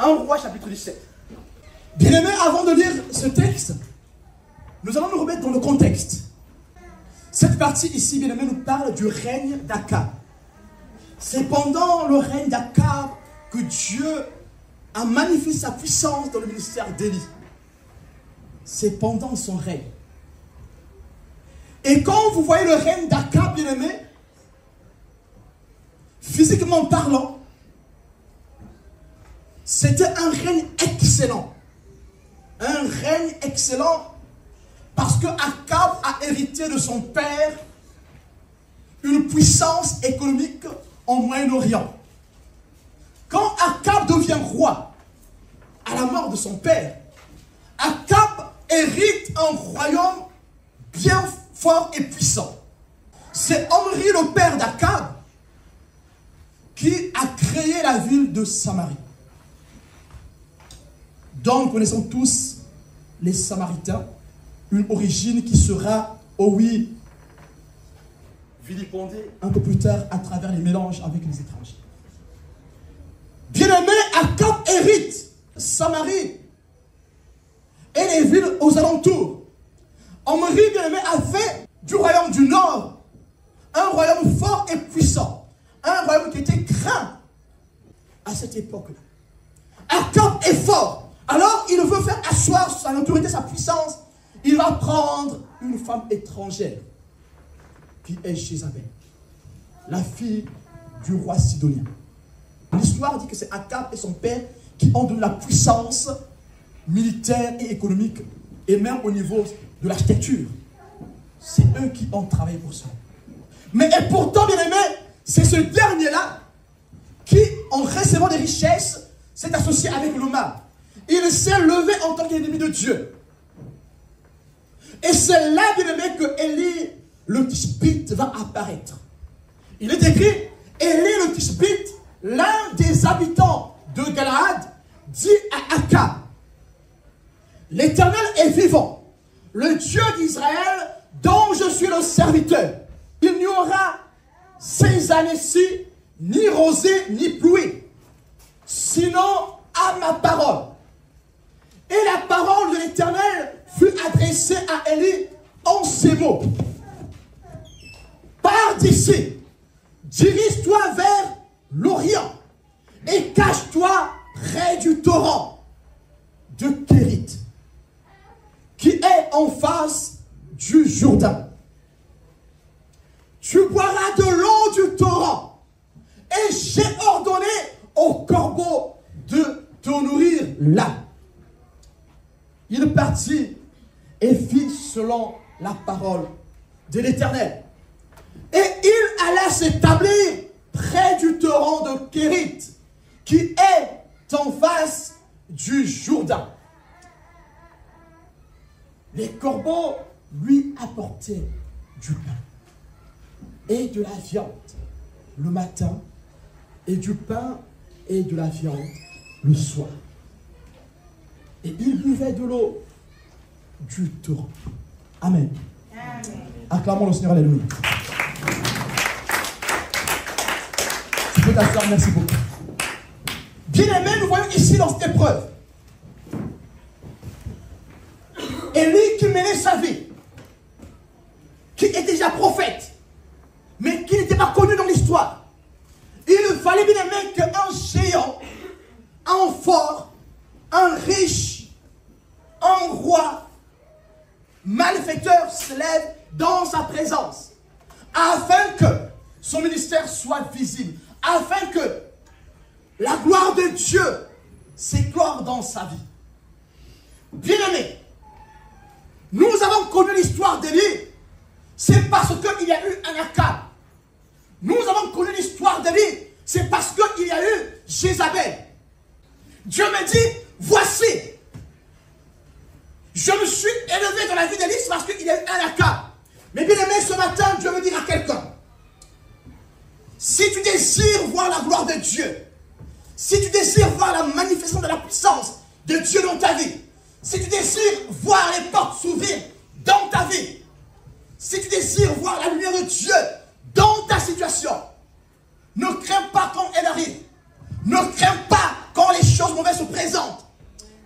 1 Roi chapitre 17. Bien-aimés, avant de lire ce texte, nous allons nous remettre dans le contexte. Cette partie ici, bien-aimés, nous parle du règne d'Akab. C'est pendant le règne d'Akab que Dieu a manifesté sa puissance dans le ministère d'Élie. C'est pendant son règne. Et quand vous voyez le règne d'Akab, bien-aimés, physiquement parlant, c'était un règne excellent. Un règne excellent parce que Akab a hérité de son père une puissance économique en Moyen-Orient. Quand Akab devient roi, à la mort de son père, Akab hérite un royaume bien fort et puissant. C'est Omri, le père d'Akab, qui a créé la ville de Samarie. Donc, nous connaissons tous les Samaritains, une origine qui sera, oh oui, vilipendée un peu plus tard à travers les mélanges avec les étrangers. Bien-aimé, Akab hérite Samarie et les villes aux alentours. Omri, bien-aimé, a fait du royaume du Nord un royaume fort et puissant. Un royaume qui était craint à cette époque-là. Akab est fort. Alors, il veut faire asseoir sa autorité, sa puissance. Il va prendre une femme étrangère qui est Jézabel, la fille du roi sidonien. L'histoire dit que c'est Akab et son père qui ont donné la puissance militaire et économique et même au niveau de l'architecture. C'est eux qui ont travaillé pour ça. Mais et pourtant, bien aimé, c'est ce dernier-là qui, en recevant des richesses, s'est associé avec le mal. Il s'est levé en tant qu'ennemi de Dieu. Et c'est là, bien aimé, que Élie, le Tishbite, va apparaître. Il est écrit, Élie, le Tishbite, l'un des habitants de Galaad, dit à Akab, l'Éternel est vivant, le Dieu d'Israël, dont je suis le serviteur. Il n'y aura ces années-ci ni rosée ni pluie, sinon à ma parole. Et la parole de l'Éternel fut adressée à Élie en ces mots. Pars d'ici, dirige-toi vers l'Orient et cache-toi près du torrent de Kérit, qui est en face du Jourdain. Tu boiras de l'eau du torrent, et j'ai ordonné aux corbeaux de te nourrir là. Il partit et fit selon la parole de l'Éternel. Et il alla s'établir près du torrent de Kérit, qui est en face du Jourdain. Les corbeaux lui apportaient du pain et de la viande le matin, et du pain et de la viande le soir. Et il buvait de l'eau du torrent. Amen. Amen. Acclamons le Seigneur, alléluia. Tu peux t'asseoir, merci beaucoup. Bien aimé, nous voyons ici dans cette épreuve Élie qui menait sa vie, qui était déjà prophète, mais qui n'était pas connu dans l'histoire. Il fallait bien aimer qu'un géant, un fort, un riche, un roi, malfaiteur se lève dans sa présence, afin que son ministère soit visible, afin que la gloire de Dieu s'éclore dans sa vie. Bien-aimé, nous avons connu l'histoire d'Élie, c'est parce qu'il y a eu un Akab. Nous avons connu l'histoire d'Élie, c'est parce qu'il y a eu Jézabel. Dieu me dit, voici, je me suis élevé dans la vie d'Élie parce qu'il y a eu un Akab. Mais bien aimé, ce matin, Dieu me dit à quelqu'un, si tu désires voir la gloire de Dieu, si tu désires voir la manifestation de la puissance de Dieu dans ta vie, si tu désires voir les portes s'ouvrir dans ta vie, si tu désires voir la lumière de Dieu dans ta situation, ne crains pas quand elle arrive. Ne crains pas quand les choses mauvaises bien-aimé, se présente.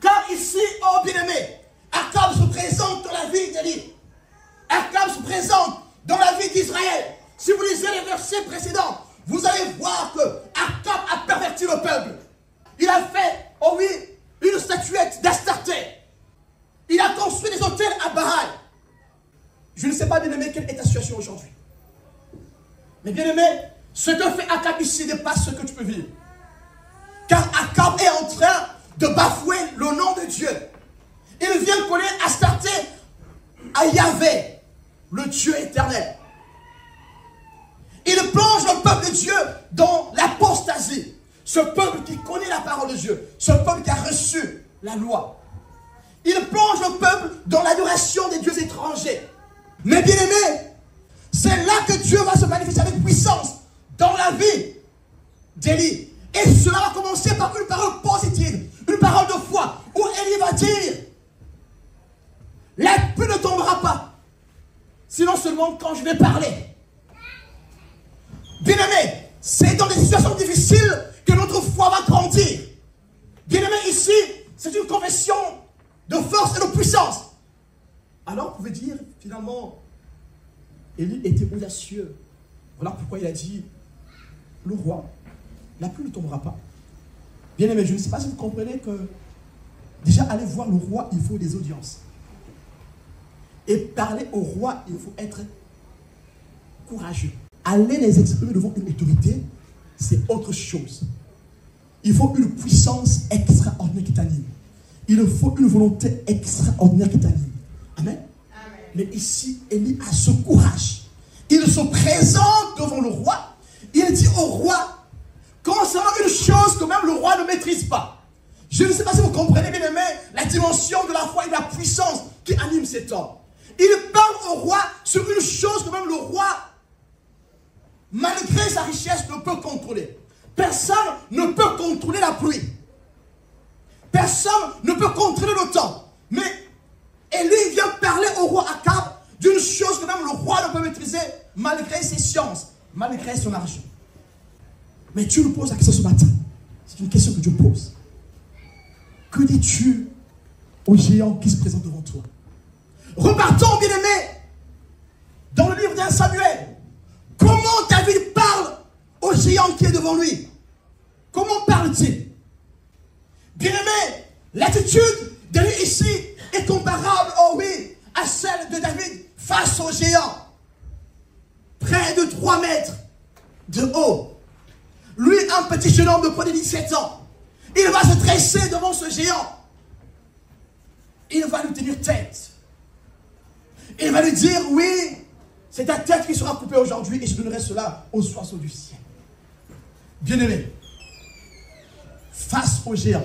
Car ici, oh bien-aimé, Akab se présente dans la vie d'Élie. Akab se présente dans la vie d'Israël. Si vous lisez les versets précédents, vous allez voir que Akab a perverti le peuple. Il a fait, oh oui, une statuette d'Astarté. Il a construit des hôtels à Baal. Je ne sais pas, bien-aimé, quelle est ta situation aujourd'hui. Mais bien-aimé, ce que fait Akab ici dépasse ce que tu peux vivre. Car Akab est en train de bafouer le nom de Dieu. Il vient coller Astarté à Yahvé, le Dieu éternel. Il plonge le peuple de Dieu dans l'apostasie. Ce peuple qui connaît la parole de Dieu. Ce peuple qui a reçu la loi. Il plonge le peuple dans l'adoration des dieux étrangers. Mais bien aimé, c'est là que Dieu va se manifester avec puissance dans la vie d'Élie. Et cela va commencer par une parole positive, une parole de foi, où Élie va dire, la pluie ne tombera pas, sinon seulement quand je vais parler. Bien-aimé, c'est dans des situations difficiles que notre foi va grandir. Bien-aimé, ici, c'est une confession de force et de puissance. Alors, vous pouvez dire, finalement, Élie était audacieux. Voilà pourquoi il a dit, le roi, la pluie ne tombera pas. Bien-aimé, je ne sais pas si vous comprenez que, déjà, aller voir le roi, il faut des audiences. Et parler au roi, il faut être courageux. Aller les exprimer devant une autorité, c'est autre chose. Il faut une puissance extraordinaire qui t'anime. Il faut une volonté extraordinaire qui t'anime. Amen. Amen. Mais ici, Élie a ce courage. Il se présente devant le roi. Il dit au roi, concernant une chose que même le roi ne maîtrise pas. Je ne sais pas si vous comprenez bien aimé la dimension de la foi et de la puissance qui anime cet homme. Il parle au roi sur une chose que même le roi, malgré sa richesse, ne peut contrôler. Personne ne peut contrôler la pluie. Personne ne peut contrôler le temps. Mais Élie vient parler au roi Akab d'une chose que même le roi ne peut maîtriser malgré ses sciences, malgré son argent. Mais Dieu nous pose la question ce matin. C'est une question que Dieu pose. Que dis-tu aux géants qui se présentent devant toi? Repartons, bien-aimés, dans le livre d'un Samuel. Comment David parle au géant qui est devant lui? Comment parle-t-il? Bien-aimé, l'attitude de lui ici est comparable, oh oui, à celle de David face au géant. Près de 3 mètres de haut. Lui, un petit jeune homme de près de 17 ans. Il va se dresser devant ce géant. Il va lui tenir tête. Il va lui dire, oui, c'est ta tête qui sera coupée aujourd'hui et je donnerai cela aux oiseaux du ciel. Bien-aimé, face au géant,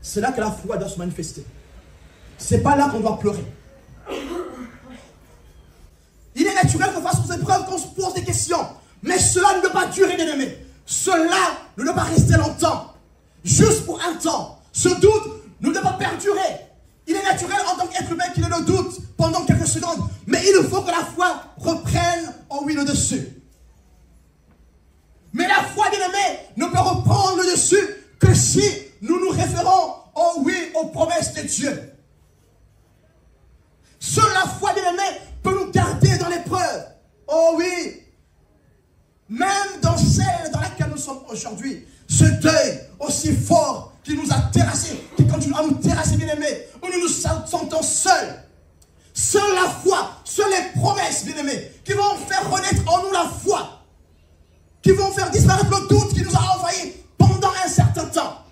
c'est là que la foi doit se manifester. C'est pas là qu'on doit pleurer. Il est naturel que face aux épreuves, qu'on se pose des questions. Mais cela ne doit pas durer, bien-aimé. Cela ne doit pas rester longtemps. Juste pour un temps. Ce doute ne doit pas perdurer. Il est naturel en tant qu'être humain qu'il ait le doute pendant quelques secondes. Mais il faut que la foi reprenne, oh oui, le dessus. Mais la foi, bien-aimé, ne peut reprendre le dessus que si nous nous référons, oh oui, aux promesses de Dieu. Seule la foi, bien-aimé, peut nous garder dans l'épreuve. Oh oui. Même dans celle dans laquelle nous sommes aujourd'hui. Ce deuil aussi fort qui nous a terrassés, qui continue à nous terrasser, bien-aimés, où nous nous sentons seuls. Seule la foi, seules les promesses, bien-aimés, qui vont faire renaître en nous la foi, qui vont faire disparaître le doute qui nous a envahi pendant un certain temps.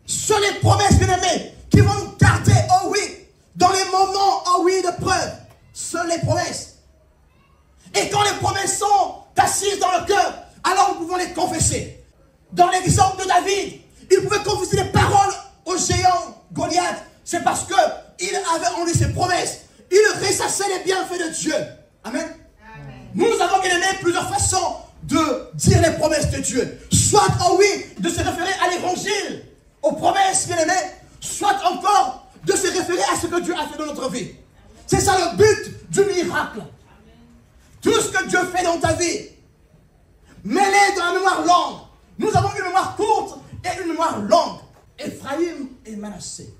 Seules les promesses, bien-aimés, qui vont nous garder, oh oui, dans les moments, oh oui, de preuve. Seules les promesses. Et quand les promesses sont assises dans le cœur, alors nous pouvons les confesser. Dans l'exemple de David, il pouvait confesser les paroles au géant Goliath. C'est parce qu'il avait en lui ses promesses. Il ressassait les bienfaits de Dieu. Amen. Amen. Nous avons bien aimé plusieurs façons de dire les promesses de Dieu. Soit, oh oui, de se référer à l'évangile, aux promesses bien aimées, soit encore de se référer à ce que Dieu a fait dans notre vie. C'est ça le but du miracle. Tout ce que Dieu fait dans ta vie, mets-les dans la mémoire longue. Nous avons une mémoire courte et une mémoire longue. Ephraïm et Manassé.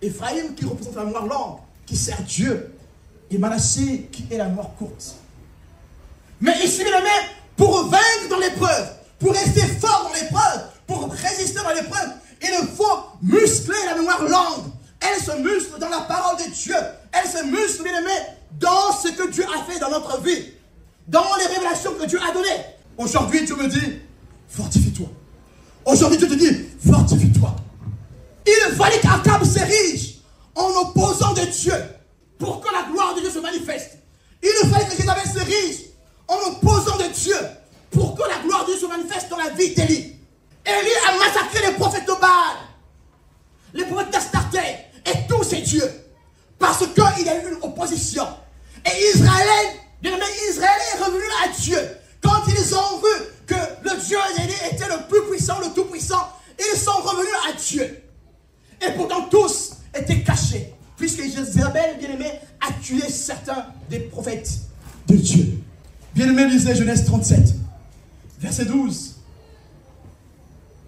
Ephraïm qui représente la mémoire longue, qui sert Dieu. Et Manassé qui est la mémoire courte. Mais ici, bien aimé, pour vaincre dans l'épreuve, pour rester fort dans l'épreuve, pour résister dans l'épreuve, il faut muscler la mémoire longue. Elle se muscle dans la parole de Dieu. Elle se muscle, bien aimé, dans ce que Dieu a fait dans notre vie. Dans les révélations que Dieu a données. Aujourd'hui, Dieu me dit, fortifie-toi. Aujourd'hui, Dieu te dit, fortifie-toi. Il fallait qu'Akab s'érige en opposant de Dieu pour que la gloire de Dieu se manifeste. Il fallait que Jézabel s'érige en opposant de Dieu pour que la gloire de Dieu se manifeste dans la vie d'Élie. Élie a massacré les prophètes de Baal, les prophètes d'Astarté et tous ces dieux parce qu'il y a eu une opposition. Et Israël, bien aimé, Israël est revenu à Dieu. Quand ils ont vu que le Dieu d'Élie était le plus puissant, le tout puissant, ils sont revenus à Dieu. Et pourtant tous étaient cachés, puisque Jézabel, bien aimé, a tué certains des prophètes de Dieu. Bien aimé, lisez Genèse 37, verset 12,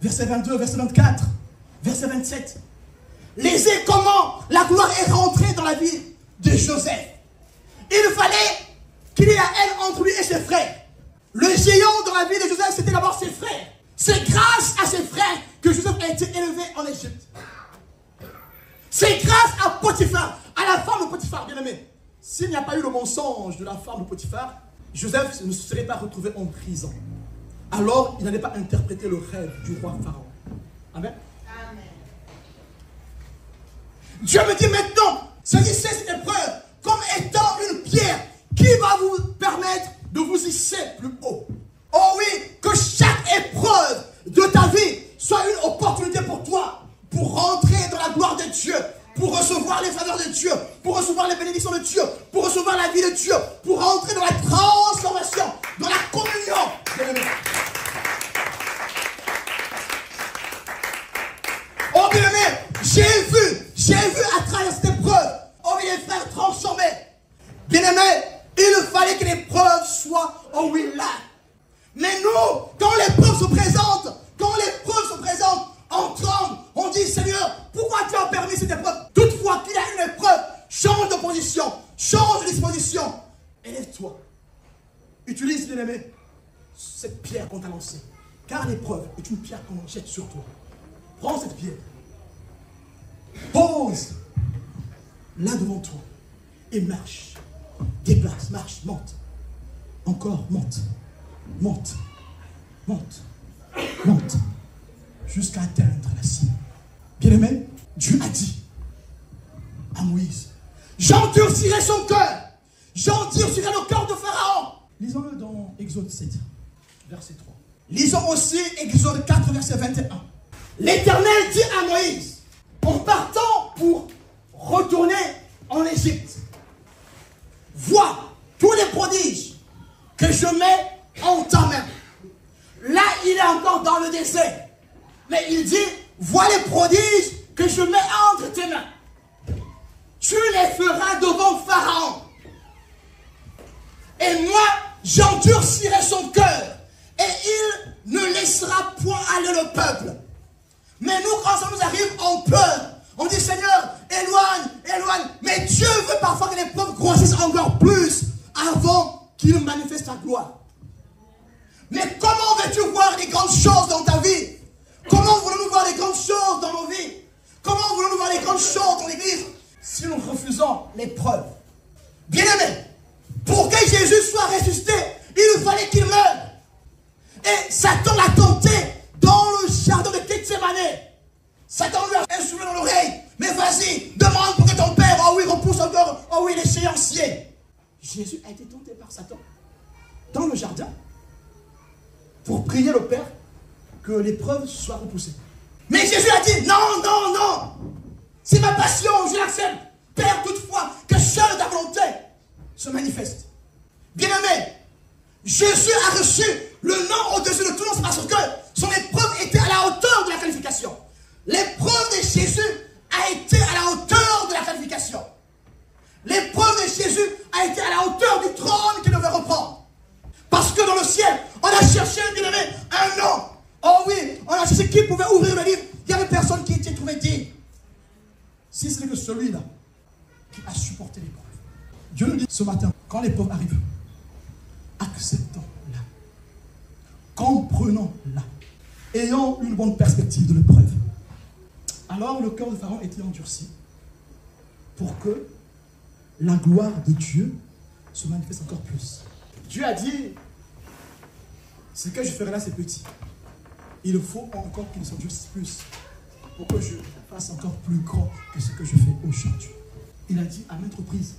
verset 22, verset 24, verset 27. Lisez comment la gloire est rentrée dans la vie de Joseph. Il fallait qu'il y ait la haine entre lui et ses frères. Le géant dans la vie de Joseph, c'était d'abord ses frères. C'est grâce à ses frères que Joseph a été élevé en Égypte. C'est grâce à Potiphar, à la femme de Potiphar, bien aimé. S'il n'y a pas eu le mensonge de la femme de Potiphar, Joseph ne se serait pas retrouvé en prison. Alors, il n'allait pas interpréter le rêve du roi Pharaon. Amen. Amen. Dieu me dit maintenant, saisissez cette épreuve comme étant une pierre qui va vous permettre de vous hisser plus haut. Oh oui, que chaque épreuve de ta vie soit une opportunité pour toi, pour rentrer dans la gloire de Dieu, pour recevoir les faveurs de Dieu, pour recevoir les bénédictions de Dieu, pour recevoir la vie de Dieu, pour rentrer dans la transformation, dans la communion. Oh bien-aimé, j'ai vu à travers cette épreuve, oh oui, les frères transformés. Bien-aimé, il fallait que l'épreuve soit, oh oui, là. Mais nous, quand l'épreuve se présente, on tremble, on dit, Seigneur, pourquoi tu as permis cette épreuve? Toutefois qu'il y a une épreuve, change de position, change de disposition. Élève-toi. Utilise, bien-aimé, cette pierre qu'on t'a lancée. Car l'épreuve est une pierre qu'on jette sur toi. Prends cette pierre. Pose là devant toi. Et marche. Déplace, marche, monte. Encore, monte. Monte. Monte. Monte. Jusqu'à atteindre la cible. Bien-aimé, Dieu a dit à Moïse, j'endurcirai son cœur. J'endurcirai le cœur de Pharaon. Lisons-le dans Exode 7, verset 3. Lisons aussi Exode 4, verset 21. L'Éternel dit à Moïse, en partant pour retourner en Égypte, vois tous les prodiges que je mets en ta main. Là, il est encore dans le désert. Mais il dit, vois les prodiges que je mets entre tes mains. Tu les feras devant Pharaon. Et moi, j'endurcirai son cœur. Et il ne laissera point aller le peuple. Mais nous, quand ça nous arrive, on pleure. On dit, Seigneur, éloigne, éloigne. Mais Dieu veut parfois que les peuples grossissent encore plus avant qu'il manifeste sa gloire. Mais comment veux-tu voir les grandes choses dans ta vie? Comment voulons-nous voir les grandes choses dans nos vies? Comment voulons-nous voir les grandes choses dans l'église si nous refusons l'épreuve? Bien-aimé, pour que Jésus soit ressuscité, il fallait qu'il meure. Et Satan l'a tenté dans le jardin de Gethsémani. Satan lui a insufflé dans l'oreille. Mais vas-y, demande pour que ton père, oh oui, repousse encore, oh oui, l'échéancier. Jésus a été tenté par Satan dans le jardin pour prier le Père que l'épreuve soit repoussée. Mais Jésus a dit, non, non, non. C'est ma passion, je l'accepte. Père, toutefois, que seule ta volonté se manifeste. Bien-aimé, Jésus a reçu le nom au-dessus de tout nom parce que son épreuve était à la hauteur de la qualification. L'épreuve de Jésus a été à la hauteur de la qualification. L'épreuve de Jésus a été à la hauteur du trône qu'il devait reprendre. Parce que dans le ciel, on a cherché, bien-aimé, un nom. Oh oui, on a cherché qui celui-là qui a supporté l'épreuve. Dieu nous dit ce matin, quand l'épreuve arrive, acceptons-la, comprenons-la, ayons une bonne perspective de l'épreuve. Alors le cœur de Pharaon était endurci pour que la gloire de Dieu se manifeste encore plus. Dieu a dit, ce que je ferai là c'est petit. Il faut encore qu'il s'endurcisse plus pour que je fasse encore plus grand que ce que je fais aujourd'hui. Il a dit à maintes reprises,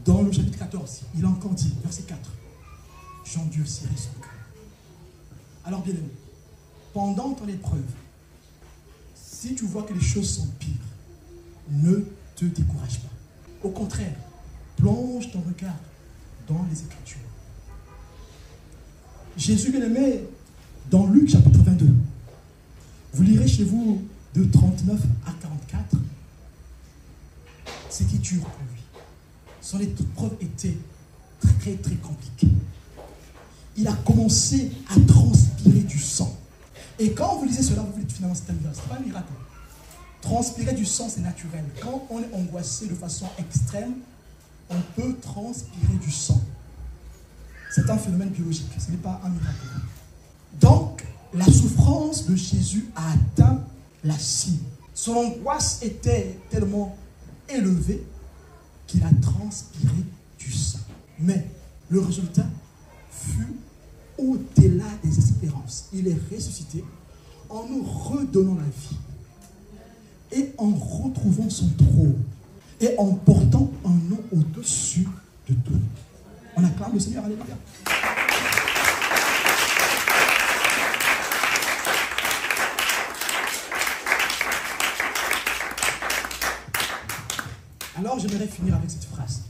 dans le chapitre 14, il a encore dit, verset 4, j'endurcirai son cœur. Alors bien aimé, pendant ton épreuve, si tu vois que les choses sont pires, ne te décourage pas. Au contraire, plonge ton regard dans les Écritures. Jésus bien aimé, dans Luc chapitre 22, vous lirez chez vous de 39 à 44, c'était dur pour lui. Son épreuve était très très compliquée. Il a commencé à transpirer du sang. Et quand vous lisez cela, vous vous dites finalement c'est un miracle. Ce n'est pas un miracle. Transpirer du sang, c'est naturel. Quand on est angoissé de façon extrême, on peut transpirer du sang. C'est un phénomène biologique, ce n'est pas un miracle. Donc, la souffrance de Jésus a atteint la cime. Son angoisse était tellement élevée qu'il a transpiré du sang. Mais le résultat fut au-delà des espérances. Il est ressuscité en nous redonnant la vie et en retrouvant son trône et en portant un nom au-dessus de tout. On acclame le Seigneur, alléluia. Alors j'aimerais finir avec cette phrase.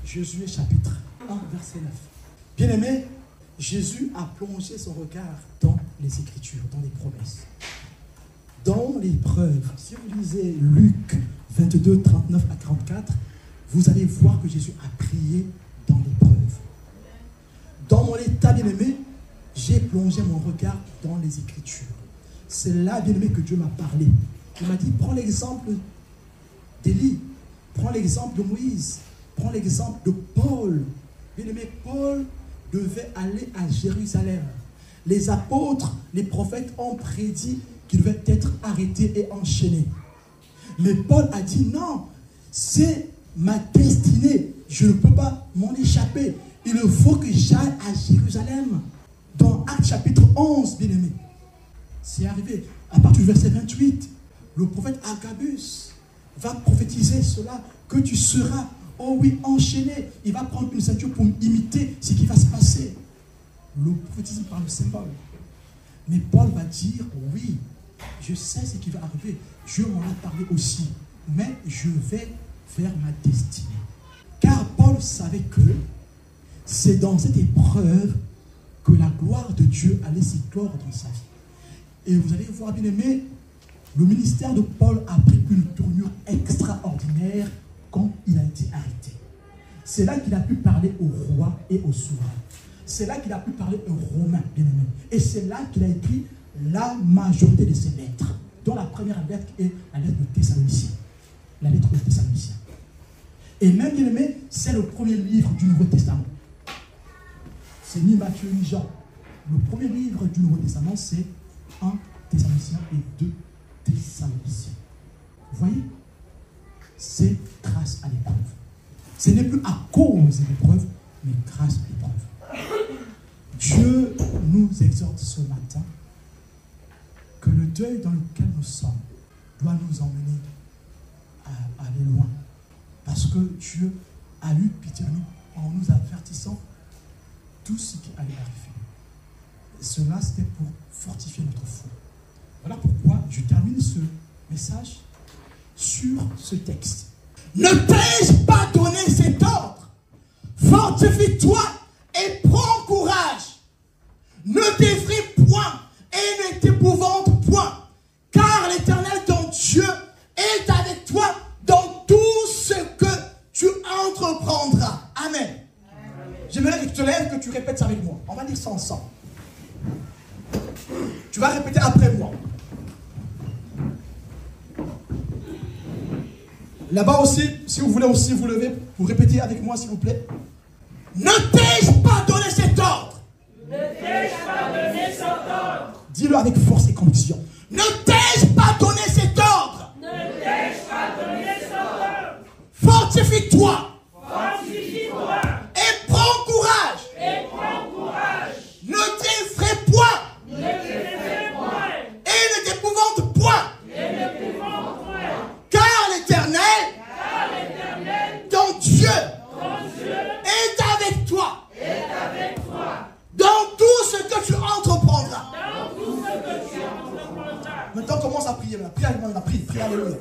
Josué chapitre 1, verset 9. Bien-aimé, Jésus a plongé son regard dans les Écritures, dans les promesses. Dans l'épreuve, si vous lisez Luc 22, 39 à 44, vous allez voir que Jésus a prié dans l'épreuve. Dans mon état bien-aimé, j'ai plongé mon regard dans les Écritures. C'est là, bien-aimé, que Dieu m'a parlé. Il m'a dit, prends l'exemple d'Élie, prends l'exemple de Moïse, prends l'exemple de Paul. Bien-aimé, Paul devait aller à Jérusalem. Les apôtres, les prophètes ont prédit qu'il devait être arrêté et enchaîné. Mais Paul a dit non, c'est ma destinée. Je ne peux pas m'en échapper. Il faut que j'aille à Jérusalem. Dans Actes chapitre 11, bien-aimé, c'est arrivé. À partir du verset 28, le prophète Agabus va prophétiser cela, que tu seras, oh oui, enchaîné. Il va prendre une ceinture pour imiter ce qui va se passer. Le prophétisme par le Saint-Paul. Mais Paul va dire, oui, je sais ce qui va arriver. Dieu m'en a parlé aussi. Mais je vais vers ma destinée. Car Paul savait que c'est dans cette épreuve que la gloire de Dieu allait s'éclore dans sa vie. Et vous allez voir, bien aimé, le ministère de Paul a pris une tournure extraordinaire quand il a été arrêté. C'est là qu'il a pu parler au roi et au souverain. C'est là qu'il a pu parler aux Romains, bien aimé. Et c'est là qu'il a écrit la majorité de ses lettres, dont la première lettre est la lettre de Thessaloniciens. La lettre de Thessaloniciens. Et même, bien aimé, c'est le premier livre du Nouveau Testament. C'est ni Matthieu ni Jean. Le premier livre du Nouveau Testament, c'est 1 Thessaloniciens et 2 Thessaloniciens. Vous voyez? C'est grâce à l'épreuve. Ce n'est plus à cause de l'épreuve, mais grâce à l'épreuve. Dieu nous exhorte ce matin que le deuil dans lequel nous sommes doit nous emmener à aller loin. Parce que Dieu a eu pitié de nous en nous avertissant tout ce qui allait arriver. Et cela, c'était pour fortifier notre foi. Voilà pourquoi je termine ce message sur ce texte. Ne t'ai-je pas donné cet ordre? Fortifie-toi et prends courage. Ne t'effraie point et ne t'épouvante point, car l'Éternel ton Dieu est avec toi dans tout ce que tu entreprendras. Amen. J'aimerais que tu te lèves, que tu répètes ça avec moi. On va dire ça ensemble. Tu vas répéter après moi. Là-bas aussi, si vous voulez aussi vous lever, vous répétez avec moi s'il vous plaît. Ne t'ai-je pas donné cet ordre? Ne t'ai-je pas donné cet ordre? Dis-le avec force et conviction. Ne t'ai-je pas donné cet ordre? Ne t'ai-je pas donné cet ordre? Fortifie-toi. Fortifie-toi. Et prends courage. Et prends courage. Ne t'effraie point. Ne t'effraie point. Et ne t'épouvante point. Et ne t'épouvante point. Car l'Éternel, ton Dieu, est avec toi. Est avec toi. Dans tout ce que tu entreprendras. Dans tout ce que tu entreprendras. Maintenant commence à prier. Prie, alléluia.